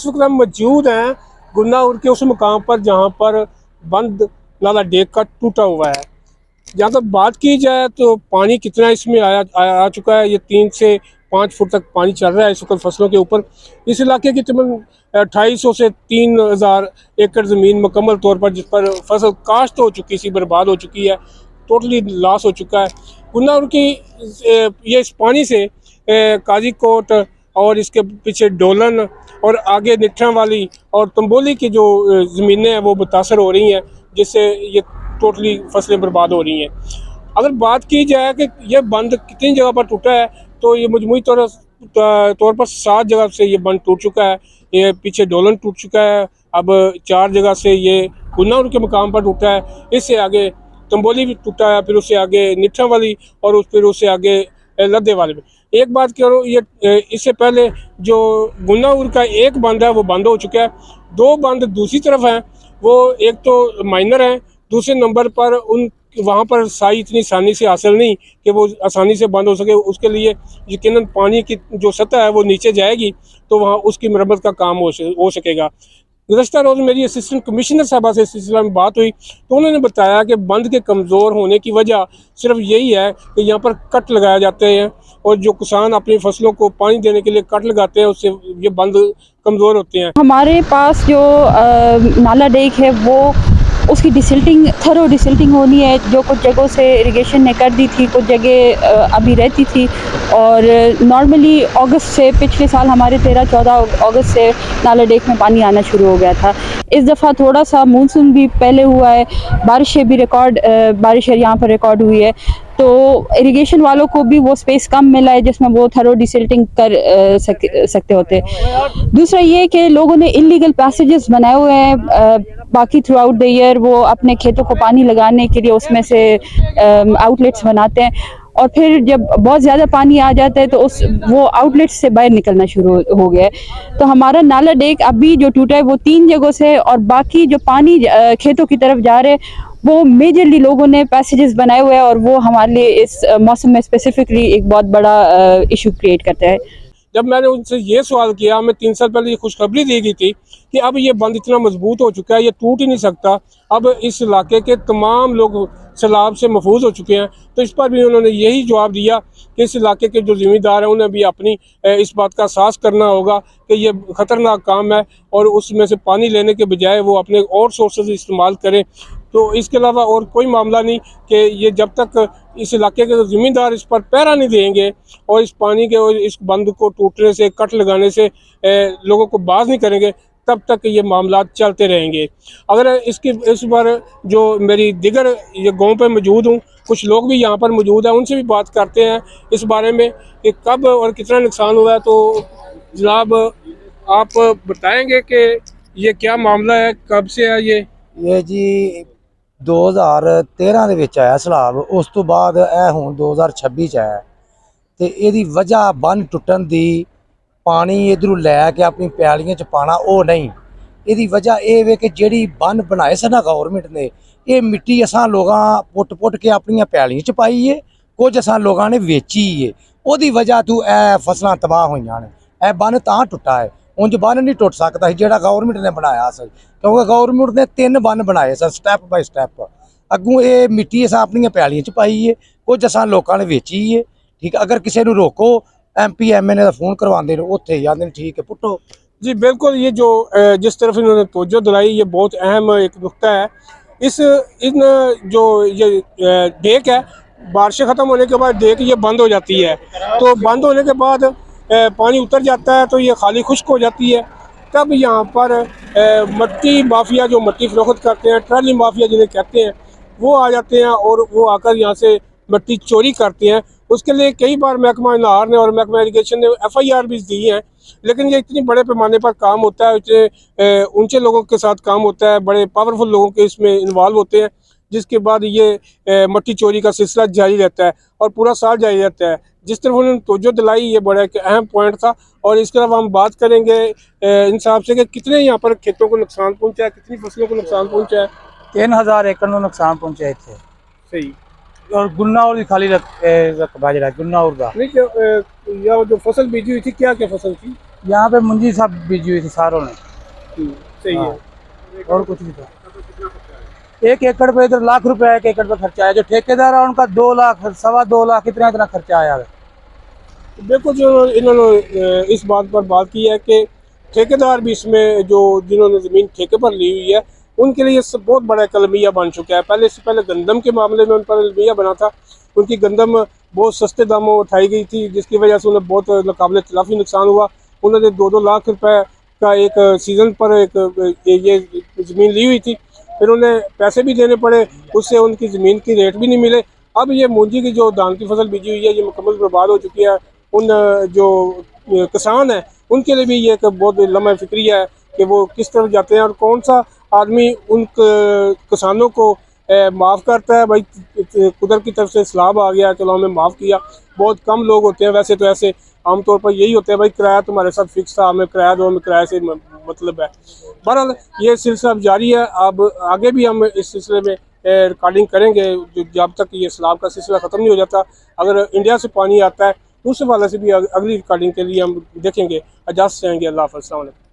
इस वक्त हम मौजूद हैं गुन्नाउर के उस मुकाम पर जहाँ पर बंद नाला डेक का टूटा हुआ है। जहाँ तक बात की जाए तो पानी कितना इसमें आ चुका है, ये 3 से 5 फुट तक पानी चल रहा है इस वक्त फसलों के ऊपर। इस इलाके की तकरीबन 2800 से 3000 एकड़ ज़मीन मुकम्मल तौर पर जिस पर फसल काश्त हो चुकी थी, बर्बाद हो चुकी है, टोटली लॉस हो चुका है। गुन्नाउर की ये इस पानी से काजी कोट और इसके पीछे डोलन और आगे निठरा वाली और तंबोली की जो ज़मीनें हैं वो मुतासर हो रही हैं, जिससे ये टोटली फसलें बर्बाद हो रही हैं। अगर बात की जाए कि यह बंद कितनी जगह पर टूटा है, तो ये मजमूई तौर पर 7 जगह से ये बंद टूट चुका है। ये पीछे डोलन टूट चुका है, अब 4 जगह से ये गुन्नाउर के मुकाम पर टूटा है, इससे आगे तंबोली भी टूटा है, फिर उससे आगे निठरा वाली और फिर उससे आगे लद्दे वाले में। एक बात करो, ये इससे पहले जो गुन्नाउर का एक बंद है वो बंद हो चुका है। 2 बंद दूसरी तरफ हैं, वो एक तो माइनर हैं, दूसरे नंबर पर उन वहाँ पर साई इतनी आसानी से हासिल नहीं कि वो आसानी से बंद हो सके। उसके लिए यकीनन पानी की जो सतह है वो नीचे जाएगी, तो वहाँ उसकी मरम्मत का काम हो सकेगा। गुज़श्ता रोज़ मेरी असिस्टेंट कमिश्नर साहबा से इस सिलसिले में बात हुई, तो उन्होंने बताया कि बंद के कमज़ोर होने की वजह सिर्फ यही है कि यहाँ पर कट लगाए जाते हैं, और जो किसान अपनी फसलों को पानी देने के लिए कट लगाते हैं, उससे ये बंद कमज़ोर होते हैं। हमारे पास जो नाला डेक है वो उसकी डिसिल्टिंग, थरो डिसिल्टिंग होनी है, जो कुछ जगहों से इरिगेशन ने कर दी थी, कुछ जगह अभी रहती थी। और नॉर्मली अगस्त से, पिछले साल हमारे 13-14 अगस्त से नाला डेक में पानी आना शुरू हो गया था। इस दफ़ा थोड़ा सा मानसून भी पहले हुआ है, बारिशें भी बारिशें यहाँ पर रिकॉर्ड हुई है, तो इरिगेशन वालों को भी वो स्पेस कम मिला है जिसमें वो थरो डिसिल्टिंग कर सकते होते। दूसरा ये कि लोगों ने इलीगल पैसेजेस बनाए हुए हैं, बाकी थ्रू आउट द ईयर वो अपने खेतों को पानी लगाने के लिए उसमें से आउटलेट्स बनाते हैं, और फिर जब बहुत ज़्यादा पानी आ जाता है तो वो आउटलेट्स से बाहर निकलना शुरू हो गया है। तो हमारा नाला डेक अभी जो टूटा है वो 3 जगहों से, और बाकी जो पानी खेतों की तरफ जा रहे हैं वो मेजरली लोगों ने पैसेजेस बनाए हुए हैं, और वो हमारे लिए इस मौसम में स्पेसिफिकली एक बहुत बड़ा इशू क्रिएट करता है। जब मैंने उनसे ये सवाल किया, हमें 3 साल पहले ये खुशखबरी दी गई थी कि अब ये बंद इतना मजबूत हो चुका है, ये टूट ही नहीं सकता, अब इस इलाके के तमाम लोग सैलाब से महफूज हो चुके हैं। तो इस पर भी उन्होंने यही जवाब दिया कि इस इलाके के जो ज़िम्मेदार हैं उन्हें भी अपनी इस बात का एहसास करना होगा कि ये ख़तरनाक काम है, और उसमें से पानी लेने के बजाय वो अपने और सोर्सेज इस्तेमाल करें। तो इसके अलावा और कोई मामला नहीं कि ये जब तक इस इलाके के ज़िम्मेदार इस पर पहरा नहीं देंगे और इस पानी के और इस बंद को टूटने से, कट लगाने से लोगों को बाज नहीं करेंगे, तब तक ये मामला चलते रहेंगे। अगर इस बार जो मेरी दिगर ये गाँव पे मौजूद हूँ, कुछ लोग भी यहाँ पर मौजूद हैं, उनसे भी बात करते हैं इस बारे में कि कब और कितना नुकसान हुआ है। तो जनाब, आप बताएंगे कि ये क्या मामला है, कब से है ये जी 2013 ਦੇ ਵਿੱਚ ਆਇਆ ਸਲਾਬ। ਉਸ ਤੋਂ ਬਾਅਦ ਇਹ ਹੁਣ 2026 ਚ ਆਇਆ ਤੇ ਇਹਦੀ ਵਜ੍ਹਾ ਬੰਨ ਟੁੱਟਣ ਦੀ, ਪਾਣੀ ਇਧਰੋਂ ਲੈ ਕੇ ਆਪਣੀ ਪੈਲੀਆਂ ਚ ਪਾਣਾ ਉਹ ਨਹੀਂ। ਇਹਦੀ ਵਜ੍ਹਾ ਇਹ ਵੇ ਕਿ ਜਿਹੜੀ ਬੰਨ ਬਣਾਏ ਸਨ ਨਾ ਗਵਰਨਮੈਂਟ ਨੇ, ਇਹ ਮਿੱਟੀ ਅਸਾਂ ਲੋਕਾਂ ਪੁੱਟ ਕੇ ਆਪਣੀਆਂ ਪੈਲੀਆਂ ਚ ਪਾਈ ਏ, ਕੁਝ ਅਸਾਂ ਲੋਕਾਂ ਨੇ ਵੇਚੀ ਏ। ਉਹਦੀ ਵਜ੍ਹਾ ਤੋਂ ਇਹ ਫਸਲਾਂ ਤਬਾਹ ਹੋਈਆਂ ਨੇ। ਇਹ ਬੰਨ ਤਾਂ ਟੁੱਟਾ ਹੈ, ਉਂਝ ਬੰਨ ਨਹੀਂ ਟੁੱਟ ਸਕਦਾ ਸੀ ਜਿਹੜਾ ਗਵਰਨਮੈਂਟ ਨੇ ਬਣਾਇਆ ਸੀ, क्योंकि गौरमेंट ने 3 बन बनाए सन स्टैप बाय स्टैप। अगों ये मिट्टी असां अपनियां पैलियां च पाई है, कुछ असां लोकां ने वेची है। ठीक है, अगर किसी नूं रोको MP MNA दा फोन करवाते हैं, उत्थे जाते हैं, ठीक है पुट्टो जी। बिल्कुल, ये जो जिस तरफ इन्होंने तवज्जो दिलाई, ये बहुत अहम एक नुक्ता है। इन जो ये डेक है, बारिशें ख़त्म होने के बाद डेक ये बंद हो जाती है, तो बंद होने के बाद पानी उतर जाता है, तो ये खाली खुश्क हो जाती है। तब यहाँ पर मट्टी माफिया, जो मट्टी फरोख्त करते हैं, ट्राली माफिया जिन्हें कहते हैं, वो आ जाते हैं और वो आकर यहाँ से मट्टी चोरी करते हैं। उसके लिए कई बार महकमा नार ने और महकमा इरीगेशन ने FIR भी दी है, लेकिन ये इतनी बड़े पैमाने पर काम होता है, इतने ऊंचे लोगों के साथ काम होता है, बड़े पावरफुल लोगों के इसमें इन्वॉल्व होते हैं, जिसके बाद ये मट्टी चोरी का सिलसिला जारी रहता है और पूरा साल जारी रहता है। जिस तरफ उन्होंने तवज्जो दिलाई, ये बड़ा एक अहम पॉइंट था। और इसके अलावा हम बात करेंगे इंसाफ से कि कितने यहाँ पर खेतों को नुकसान पहुँचा है, कितनी फसलों को नुकसान पहुँचा है। 3000 एकड़ में नुकसान पहुंचा इतने। सही। और गुन्नाउर की खाली रकबा जरा गुन्नाउर का नहीं, या जो फसल बीजी हुई थी, क्या क्या फसल थी? यहाँ पे मुंजी सब बीजी हुई थी सारों ने। सही हाँ। है। और कुछ नहीं था। 1 एकड़ पे इधर लाख रुपया 1 एकड़ पे खर्चा आया। जो ठेकेदार है उनका 2 लाख 2.25 लाख इतना खर्चा आया है। देखो जो इन्होंने इस बात पर बात की है कि ठेकेदार भी इसमें जो जिन्होंने ज़मीन ठेके पर ली हुई है उनके लिए इससे बहुत बड़ा एक अलमिया बन चुका है। पहले इससे पहले गंदम के मामले में उन पर अलमिया बना था। उनकी गंदम बहुत सस्ते दामों में उठाई गई थी जिसकी वजह से उन्हें बहुत नाकाबिले तलाफी नुकसान हुआ। उन्होंने 2-2 लाख रुपए का एक सीज़न पर ये ज़मीन ली हुई थी। फिर उन्हें पैसे भी देने पड़े, उससे उनकी ज़मीन की रेट भी नहीं मिले। अब ये मूंजी की जो धान की फसल बीजी हुई है ये मुकम्मल बर्बाद हो चुकी है। उन जो किसान हैं उनके लिए भी ये एक बहुत लम्हा फिक्रिया है कि वो किस तरफ जाते हैं और कौन सा आदमी उन किसानों को माफ़ करता है। भाई कुदरत की तरफ से सलाब आ गया, चलो हमें माफ़ किया। बहुत कम लोग होते हैं वैसे तो ऐसे, आमतौर पर यही होते हैं भाई किराया तुम्हारे साथ फिक्स था, हमें किराया दो, हमें किराए से मतलब है। बहरहाल ये सिलसिला अब जारी है। अब आगे भी हम इस सिलसिले में रिकॉर्डिंग करेंगे जब तक ये सैलाब का सिलसिला ख़त्म नहीं हो जाता। अगर इंडिया से पानी आता है उस हवाले से भी अगली रिकॉर्डिंग के लिए हम देखेंगे। इजाज़त चाहेंगे। अल्लाह हाफ़िज़। अस्सलाम वालेकुम।